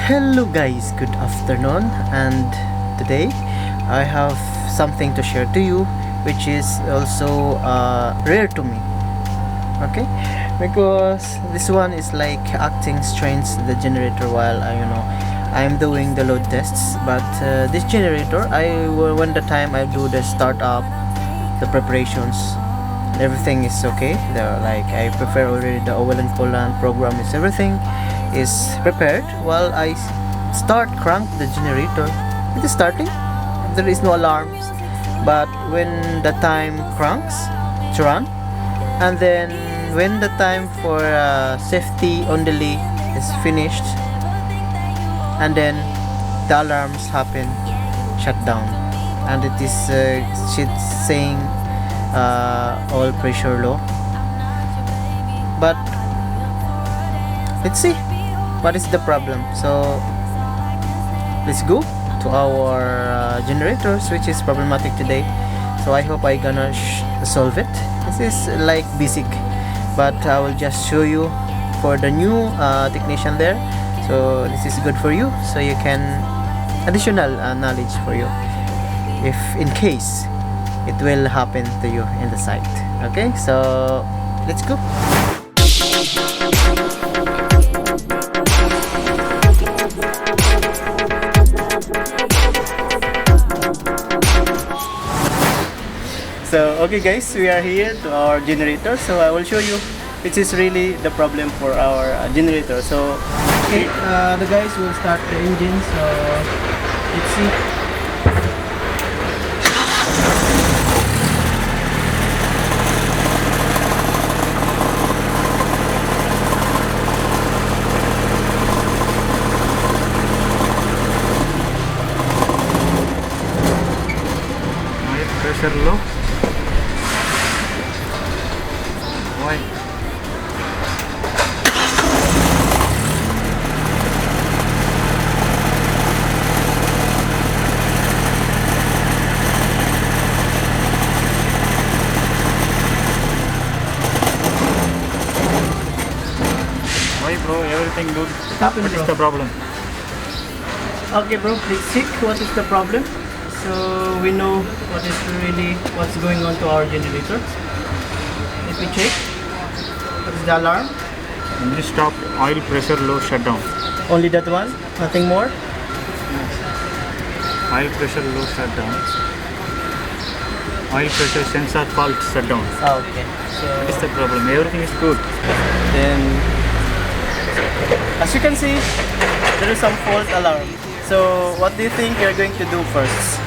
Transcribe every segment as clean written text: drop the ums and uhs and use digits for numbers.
Hello guys, good afternoon, and today I have something to share to you which is also rare to me. Okay, because this one is like acting strange, the generator, while I'm doing the load tests. But this generator, when the time I do the startup, the preparations, everything is okay. Like I prepare already the oil and coolant program, is everything is prepared. While I start crank the generator, it is starting. There is no alarms, but when the time cranks to run, and then when the time for safety only is finished, and then the alarms happen, shut down, and it is saying oil pressure low. But let's see what is the problem. So let's go to our generators, which is problematic today. So I hope I gonna solve it. This is like basic, but I will just show you for the new technician there. So this is good for you, so you can additional knowledge for you if in case it will happen to you in the site. Okay, so let's go. So okay guys, we are here to our generator, so I will show you which is really the problem for our generator. So okay, the guys will start the engine, so let's see. Pressure low. Why? Why bro, everything good? What Is the problem? Okay bro, please check what is the problem, so we know what's going on to our generator. Let me check. What is the alarm? Engine stop, oil pressure low, shutdown. Only that one? Nothing more? Oil pressure low, shutdown. Oil pressure sensor fault, shutdown. Okay. So What is the problem? Everything is good. then, as you can see, there is some false alarm. So what do you think you're going to do first?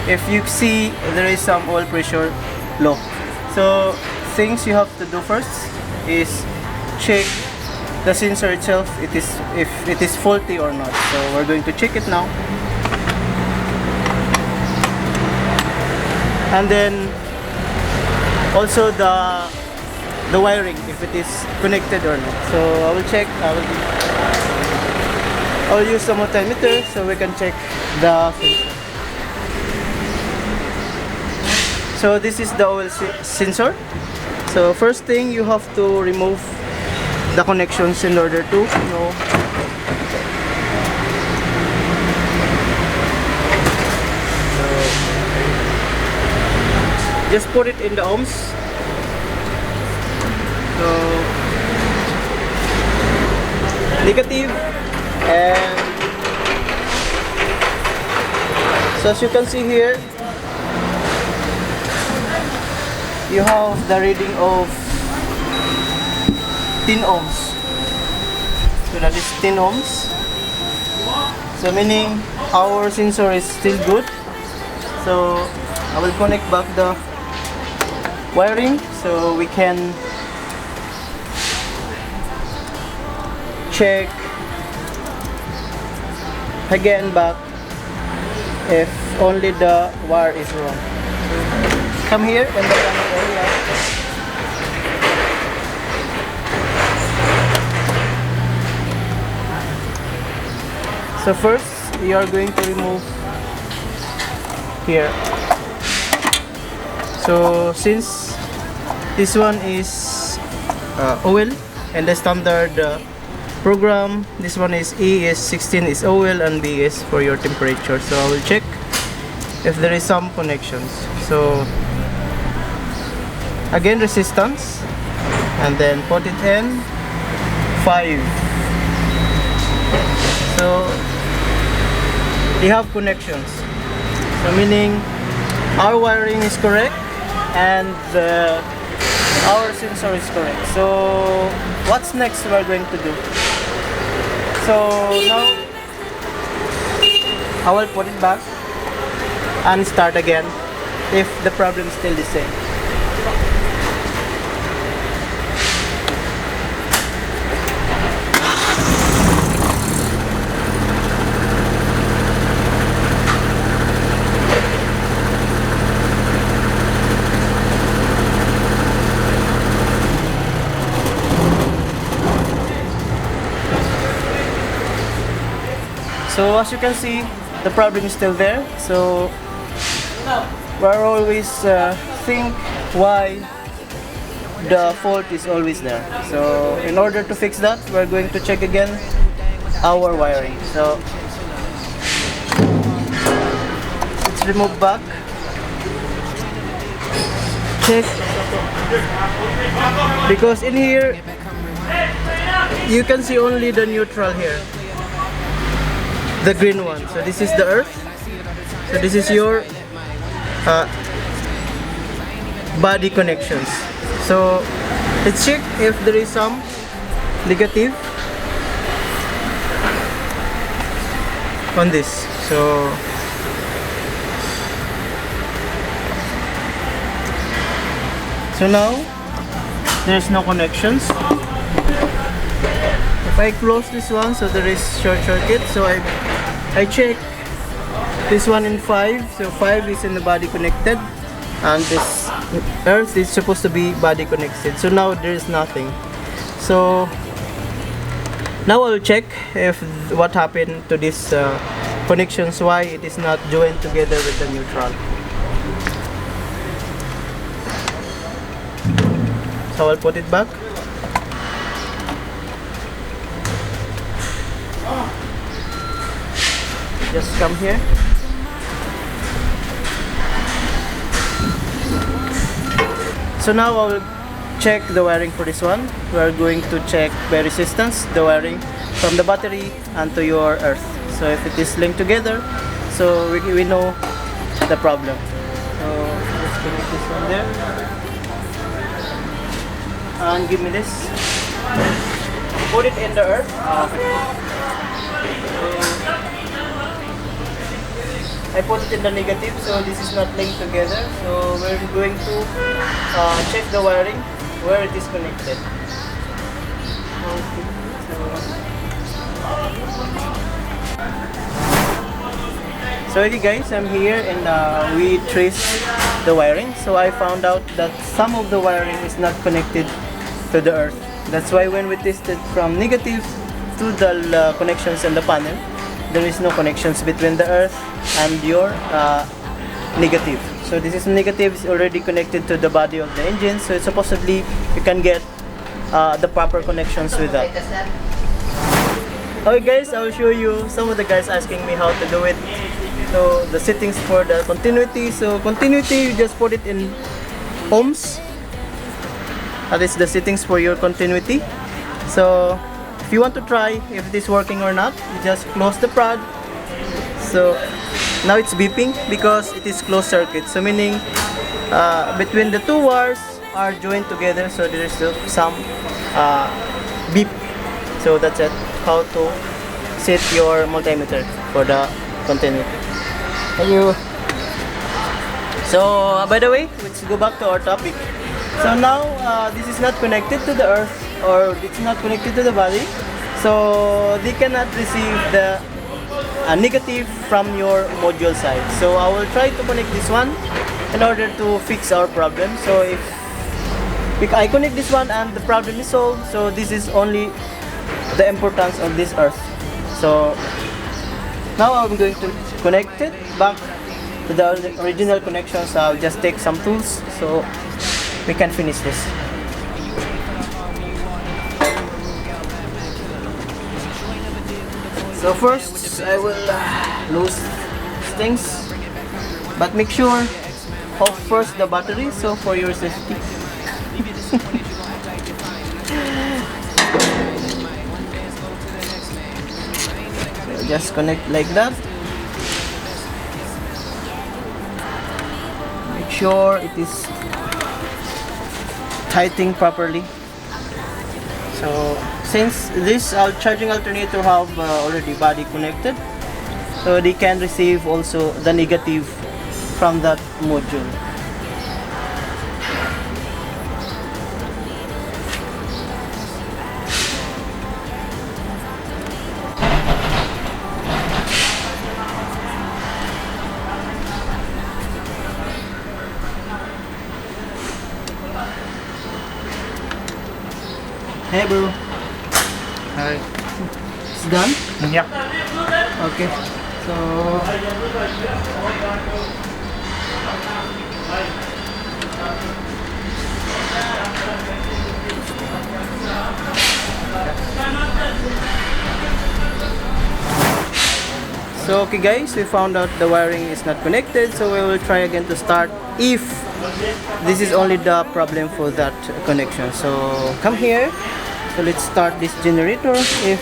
If you see there is some oil pressure low, so things you have to do first is check the sensor itself, if it is faulty or not. So we're going to check it now, and then also the wiring, if it is connected or not. So I will check. I'll use the multimeter so we can check the sensor. So this is the oil sensor. So first thing, you have to remove the connections in order to know. So just put it in the ohms. So negative, and so as you can see here, you have the reading of 10 ohms. So that is 10 ohms. So meaning our sensor is still good. So I will connect back the wiring so we can check again back if only the wire is wrong. Come here in the panel area. So first, you are going to remove here. So since this one is oil and the standard program. This one is E is 16 is oil and B is for your temperature. So I will check if there is some connections. So again, resistance, and then put it in 5. So they have connections, so meaning our wiring is correct and our sensor is correct. So what's next we're going to do? So now I will put it back and start again if the problem is still the same. So as you can see, the problem is still there. So we're always think why the fault is always there. So in order to fix that, we're going to check again our wiring. So let's remove back. Check, because in here you can see only the neutral here, the green one. So this is the earth. So this is your body connections. So let's check if there is some negative on this. So now there's no connections. If I close this one, so there is short circuit. So I check this one in 5. So 5 is in the body connected, and this earth is supposed to be body connected. So now there is nothing. So now I'll check if what happened to this connections, why it is not joined together with the neutral. So I'll put it back. Just come here. So now I will check the wiring for this one. We are going to check by resistance the wiring from the battery and to your earth. So if it is linked together, so we know the problem. So let's connect this one there. And give me this. Put it in the earth. I put it in the negative, so this is not linked together. So we're going to check the wiring where it is connected. So okay guys, I'm here and we traced the wiring. So I found out that some of the wiring is not connected to the earth. That's why when we tested from negative to the connections in the panel, there is no connections between the earth and your negative. So this is negative is already connected to the body of the engine, so it's supposedly you can get the proper connections with that. Okay guys, I will show you some of the guys asking me how to do it. So the settings for the continuity. So continuity, you just put it in ohms. That is the settings for your continuity. So if you want to try if it is working or not, you just close the prod. So now it's beeping because it is closed circuit. So meaning between the two wires are joined together, so there is some beep. So that's it, how to set your multimeter for the continuity. Thank you. So by the way, let's go back to our topic. So now this is not connected to the earth, or it's not connected to the body, so they cannot receive the negative from your module side. So I will try to connect this one in order to fix our problem. So if I connect this one and the problem is solved, so this is only the importance of this earth. So now I'm going to connect it back to the original connection. So I'll just take some tools so we can finish this. So first, I will lose things, but make sure off first the battery, so for your safety. So just connect like that. Make sure it is tightening properly. So since this charging alternator have already body connected, so they can receive also the negative from that module. Hey bro, Hi. it's done? Yeah. Okay, so okay guys, we found out the wiring is not connected, so we will try again to start if this is only the problem for that connection. So come here, so let's start this generator if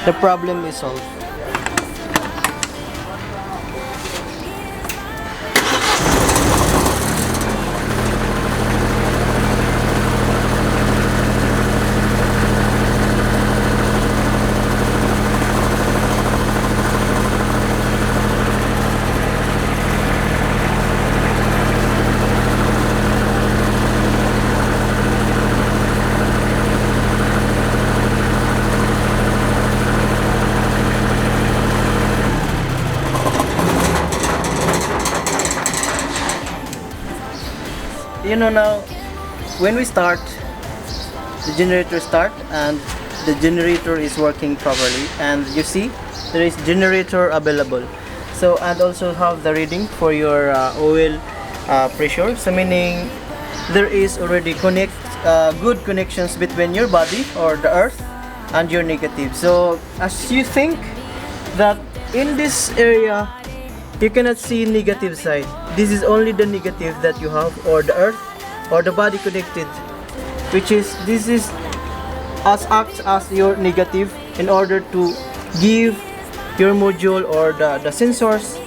the problem is solved. You know, now when we start, the generator start and the generator is working properly, and you see there is generator available. So and also have the reading for your oil pressure, so meaning there is already good connections between your body or the earth and your negative. So as you think that in this area you cannot see negative side, this is only the negative that you have, or the earth or the body connected, which is this is acts as your negative in order to give your module or the sensors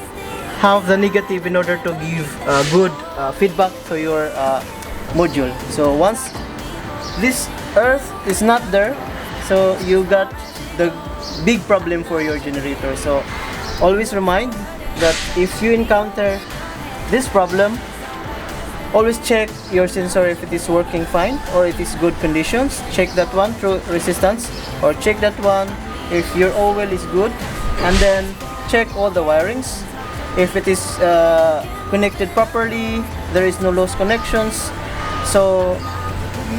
have the negative in order to give good feedback to your module. So once this earth is not there, so you got the big problem for your generator. So always remind that if you encounter this problem, always check your sensor if it is working fine or it is good conditions. Check that one through resistance, or check that one if your oil is good, and then check all the wirings if it is connected properly, there is no loose connections. So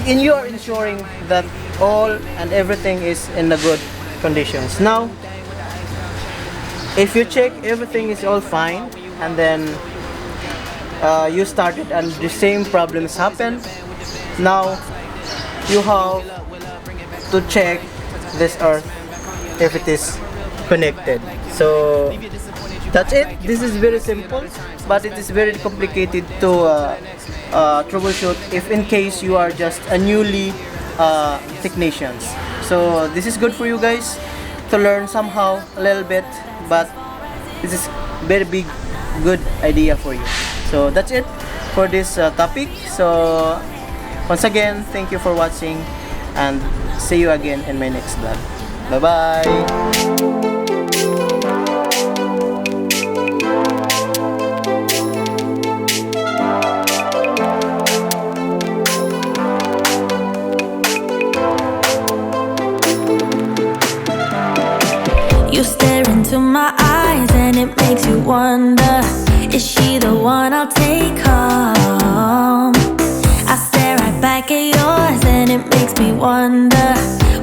you are ensuring that all and everything is in the good conditions. Now if you check everything is all fine, and then you started and the same problems happen, now you have to check this earth if it is connected. So that's it. This is very simple, but it is very complicated to troubleshoot if in case you are just a newly technicians. So this is good for you guys to learn somehow a little bit, but this is very big good idea for you. So that's it for this topic. So once again, thank you for watching, and see you again in my next vlog. Bye bye. You stare into my eyes and it makes you wonder, is she the one I'll take home? I stare right back at yours and it makes me wonder,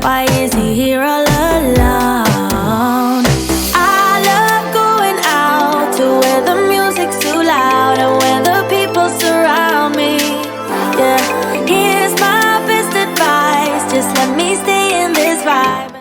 why is he here all alone? I love going out to where the music's too loud and where the people surround me. Yeah, here's my best advice, just let me stay in this vibe.